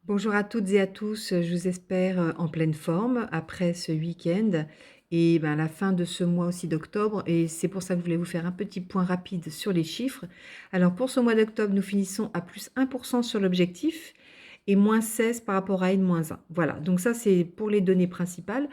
Bonjour à toutes et à tous, je vous espère, en pleine forme après ce week-end et ben, la fin de ce mois aussi d'octobre et c'est pour ça que je voulais vous faire un petit point rapide sur les chiffres. Alors pour ce mois d'octobre, nous finissons à plus 1% sur l'objectif et moins 16 par rapport à N-1. Voilà, donc ça c'est pour les données principales.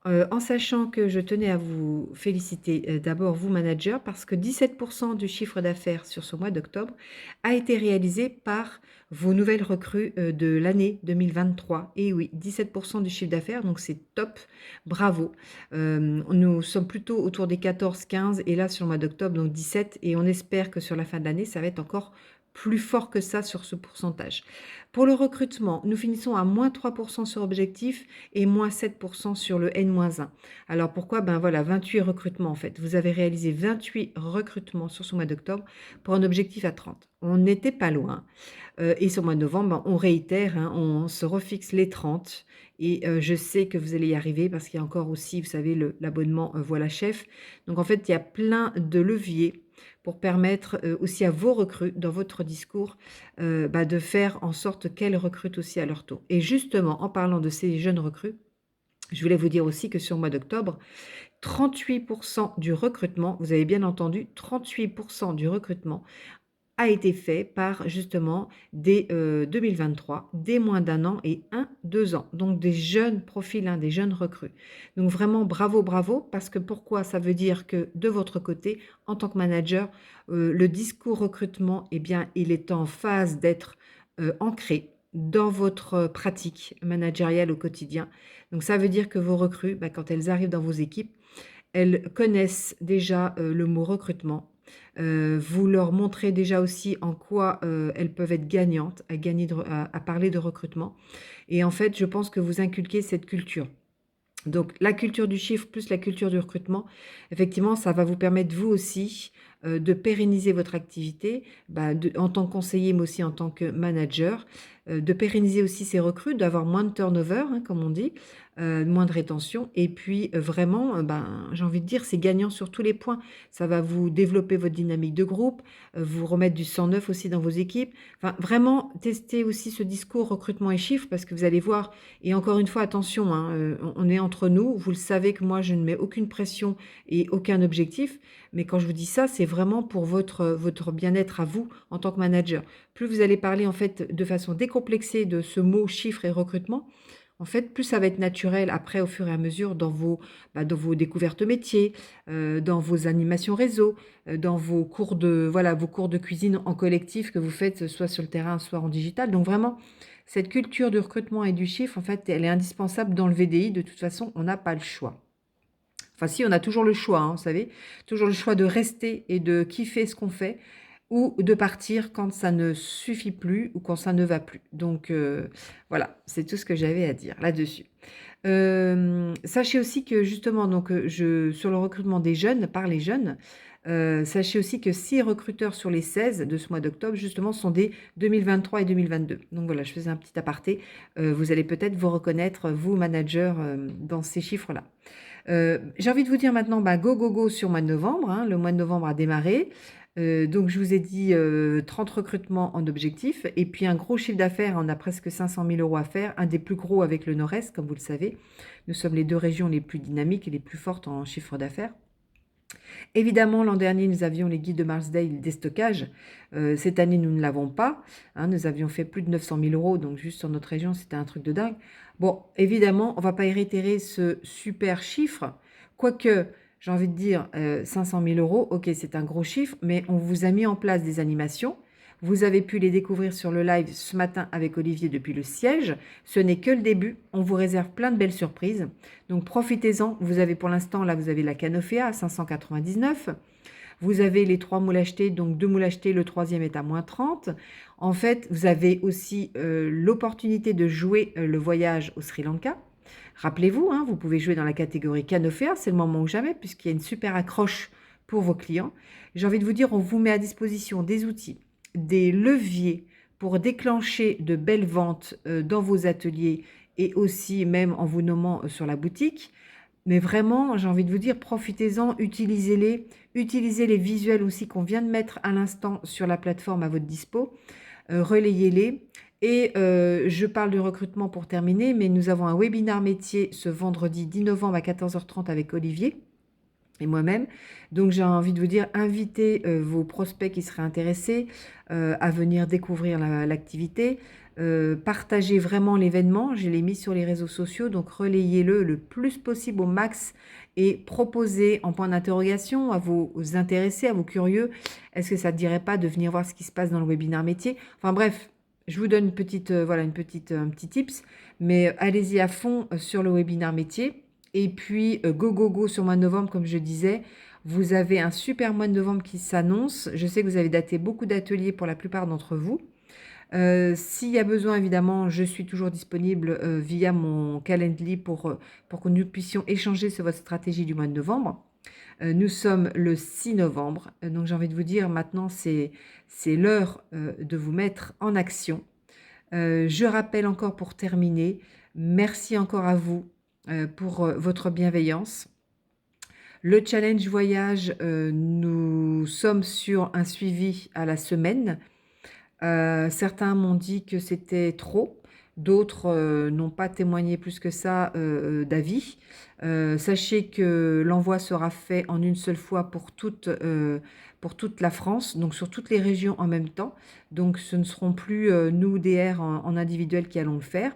En sachant que je tenais à vous féliciter, d'abord vous manager parce que 17% du chiffre d'affaires sur ce mois d'octobre a été réalisé par vos nouvelles recrues, de l'année 2023. Et oui, 17% du chiffre d'affaires, donc c'est top, bravo. Nous sommes plutôt autour des 14-15 et là sur le mois d'octobre, donc 17 et on espère que sur la fin de l'année, ça va être encore plus fort que ça sur ce pourcentage. Pour le recrutement, nous finissons à moins 3% sur objectif et moins 7% sur le N-1. Alors pourquoi? Ben voilà, 28 recrutements en fait. Vous avez réalisé 28 recrutements sur ce mois d'octobre pour un objectif à 30. On n'était pas loin. Et sur le mois de novembre, ben, on réitère, hein, on se refixe les 30 et je sais que vous allez y arriver parce qu'il y a encore aussi, vous savez, l'abonnement Voilà Chef. Donc en fait, il y a plein de leviers pour permettre aussi à vos recrues, dans votre discours, bah, de faire en sorte qu'elles recrutent aussi à leur tour. Et justement, en parlant de ces jeunes recrues, je voulais vous dire aussi que sur le mois d'octobre, 38% du recrutement, vous avez bien entendu, 38% du recrutement a été fait par justement des 2023, des moins d'un an et 1-2 ans. Donc des jeunes profils, hein, des jeunes recrues. Donc vraiment bravo, bravo, parce que pourquoi? Ça veut dire que de votre côté, en tant que manager, le discours recrutement, eh bien, il est en phase d'être ancré dans votre pratique managériale au quotidien. Donc ça veut dire que vos recrues, bah, quand elles arrivent dans vos équipes, elles connaissent déjà, le mot recrutement. Vous leur montrez déjà aussi en quoi, elles peuvent être gagnantes à gagner à parler de recrutement et en fait, je pense que vous inculquez cette culture. Donc la culture du chiffre plus la culture du recrutement, effectivement, ça va vous permettre vous aussi, de pérenniser votre activité, bah, en tant que conseiller, mais aussi en tant que manager, de pérenniser aussi ses recrues, d'avoir moins de turnover, hein, comme on dit, moins de rétention et puis, vraiment, ben, j'ai envie de dire, c'est gagnant sur tous les points. Ça va vous développer votre dynamique de groupe, vous remettre du sang neuf aussi dans vos équipes. Enfin, vraiment tester aussi ce discours recrutement et chiffres parce que vous allez voir et encore une fois, attention, hein, on est entre nous. Vous le savez que moi, je ne mets aucune pression et aucun objectif. Mais quand je vous dis ça, c'est vraiment pour votre bien-être à vous en tant que manager. Plus vous allez parler en fait de façon décomplexée de ce mot chiffre et recrutement, en fait, plus ça va être naturel après au fur et à mesure dans vos découvertes métiers, dans vos animations réseau, dans vos cours vos cours de cuisine en collectif que vous faites soit sur le terrain, soit en digital. Donc vraiment, cette culture du recrutement et du chiffre, en fait, elle est indispensable dans le VDI. De toute façon, on n'a pas le choix. Enfin si, on a toujours le choix, hein, vous savez, toujours le choix de rester et de kiffer ce qu'on fait ou de partir quand ça ne suffit plus ou quand ça ne va plus. Donc voilà, c'est tout ce que j'avais à dire là-dessus. Sachez aussi que justement donc, sur le recrutement des jeunes, par les jeunes, sachez aussi que 6 recruteurs sur les 16 de ce mois d'octobre justement sont des 2023 et 2022. Donc voilà, je faisais un petit aparté, vous allez peut-être vous reconnaître, vous managers, dans ces chiffres-là. J'ai envie de vous dire maintenant, bah, go, go, go sur le mois de novembre, hein. Le mois de novembre a démarré. Donc je vous ai dit, 30 recrutements en objectif et puis un gros chiffre d'affaires. On a presque 500 000 € à faire, un des plus gros avec le Nord-Est, comme vous le savez. Nous sommes les 2 régions les plus dynamiques et les plus fortes en chiffre d'affaires. Évidemment, l'an dernier, nous avions les guides de Marsdale déstockage. Cette année, nous ne l'avons pas, hein. Nous avions fait plus de 900 000 €, donc juste sur notre région, c'était un truc de dingue. Bon, évidemment, on va pas réitérer ce super chiffre, quoique, j'ai envie de dire, 500 000 €, OK, c'est un gros chiffre, mais on vous a mis en place des animations. Vous avez pu les découvrir sur le live ce matin avec Olivier depuis le siège. Ce n'est que le début. On vous réserve plein de belles surprises. Donc profitez-en. Vous avez pour l'instant, là, vous avez la Canofea à 599. Vous avez les 3 moules achetés, donc 2 moules achetés, le troisième est à moins 30. En fait, vous avez aussi l'opportunité de jouer le voyage au Sri Lanka. Rappelez-vous, hein, vous pouvez jouer dans la catégorie Canofea, c'est le moment ou jamais, puisqu'il y a une super accroche pour vos clients. J'ai envie de vous dire, on vous met à disposition des outils, des leviers pour déclencher de belles ventes dans vos ateliers et aussi même en vous nommant sur la boutique. Mais vraiment, j'ai envie de vous dire, profitez-en, utilisez-les, utilisez les visuels aussi qu'on vient de mettre à l'instant sur la plateforme à votre dispo, relayez-les Et je parle du recrutement pour terminer, mais nous avons un webinaire métier ce vendredi 10 novembre à 14h30 avec Olivier et moi-même. Donc j'ai envie de vous dire, invitez vos prospects qui seraient intéressés à venir découvrir l'activité. Partagez vraiment l'événement, je l'ai mis sur les réseaux sociaux, donc relayez-le le plus possible au max et proposez en point d'interrogation à vos intéressés, à vos curieux, est-ce que ça ne te dirait pas de venir voir ce qui se passe dans le webinaire métier? Enfin bref, je vous donne une petite, voilà, un petit tips, mais allez-y à fond sur le webinaire métier. Et puis, go, go, go sur le mois de novembre, comme je disais. Vous avez un super mois de novembre qui s'annonce. Je sais que vous avez daté beaucoup d'ateliers pour la plupart d'entre vous. S'il y a besoin, évidemment, je suis toujours disponible via mon Calendly pour que nous puissions échanger sur votre stratégie du mois de novembre. Nous sommes le 6 novembre, donc j'ai envie de vous dire maintenant, c'est l'heure de vous mettre en action. Je rappelle encore pour terminer, merci encore à vous pour votre bienveillance. Le challenge voyage, nous sommes sur un suivi à la semaine. Certains m'ont dit que c'était trop, d'autres n'ont pas témoigné plus que ça d'avis. Sachez que l'envoi sera fait en une seule fois pour toute la France, donc sur toutes les régions en même temps. Donc ce ne seront plus nous, DR, en individuel qui allons le faire.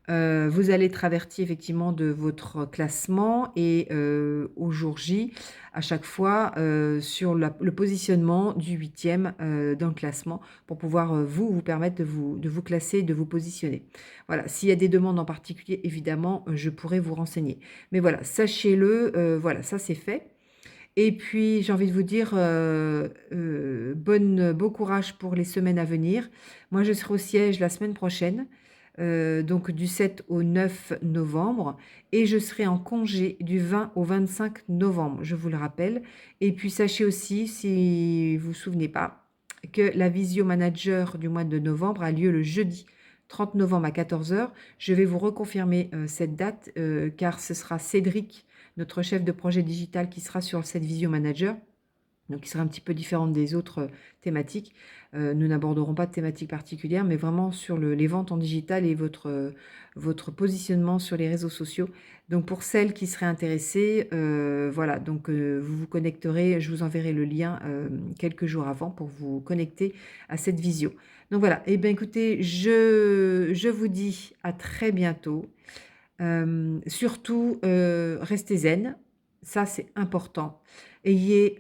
Vous allez être averti effectivement de votre classement et au jour J, à chaque fois, sur le positionnement du 8e dans le classement pour pouvoir vous permettre de vous classer et de vous positionner. Voilà, s'il y a des demandes en particulier, évidemment, je pourrais vous renseigner. Mais voilà, sachez-le, voilà, ça c'est fait. Et puis, j'ai envie de vous dire bon courage pour les semaines à venir. Moi, je serai au siège la semaine prochaine, donc du 7 au 9 novembre, et je serai en congé du 20 au 25 novembre, je vous le rappelle. Et puis, sachez aussi, si vous ne vous souvenez pas, que la Visio Manager du mois de novembre a lieu le jeudi 30 novembre à 14h. Je vais vous reconfirmer cette date, car ce sera Cédric, notre chef de projet digital, qui sera sur cette Visio Manager, donc qui sera un petit peu différente des autres thématiques. Nous n'aborderons pas de thématique particulière, mais vraiment sur les ventes en digital et votre positionnement sur les réseaux sociaux. Donc pour celles qui seraient intéressées, voilà, donc vous vous connecterez, je vous enverrai le lien quelques jours avant pour vous connecter à cette visio. Donc voilà, et bien écoutez, je vous dis à très bientôt. Surtout, restez zen, ça c'est important. Ayez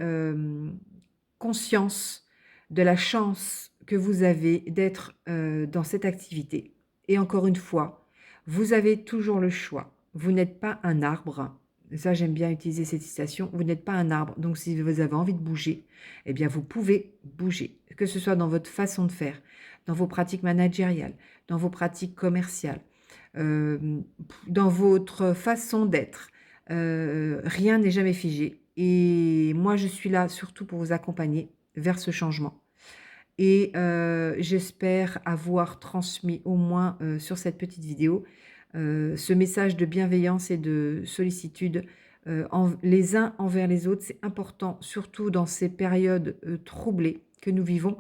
conscience de la chance que vous avez d'être dans cette activité. Et encore une fois, vous avez toujours le choix. Vous n'êtes pas un arbre. Ça, j'aime bien utiliser cette citation. Vous n'êtes pas un arbre. Donc, si vous avez envie de bouger, eh bien, vous pouvez bouger. Que ce soit dans votre façon de faire, dans vos pratiques managériales, dans vos pratiques commerciales, dans votre façon d'être. Rien n'est jamais figé. Et moi, je suis là surtout pour vous accompagner vers ce changement. Et j'espère avoir transmis au moins sur cette petite vidéo ce message de bienveillance et de sollicitude les uns envers les autres. C'est important, surtout dans ces périodes troublées que nous vivons,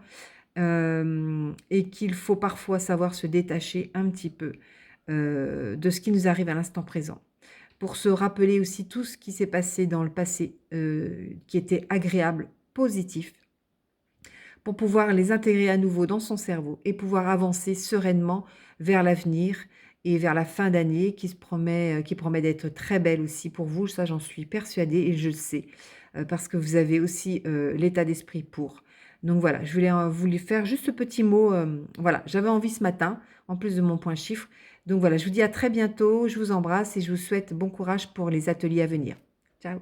et qu'il faut parfois savoir se détacher un petit peu de ce qui nous arrive à l'instant présent, pour se rappeler aussi tout ce qui s'est passé dans le passé, qui était agréable, positif, pour pouvoir les intégrer à nouveau dans son cerveau et pouvoir avancer sereinement vers l'avenir et vers la fin d'année qui promet d'être très belle aussi pour vous. Ça, j'en suis persuadée et je le sais, parce que vous avez aussi l'état d'esprit pour. Donc voilà, je voulais vous faire juste ce petit mot. Voilà, j'avais envie ce matin, en plus de mon point chiffre. Donc voilà, je vous dis à très bientôt, je vous embrasse et je vous souhaite bon courage pour les ateliers à venir. Ciao.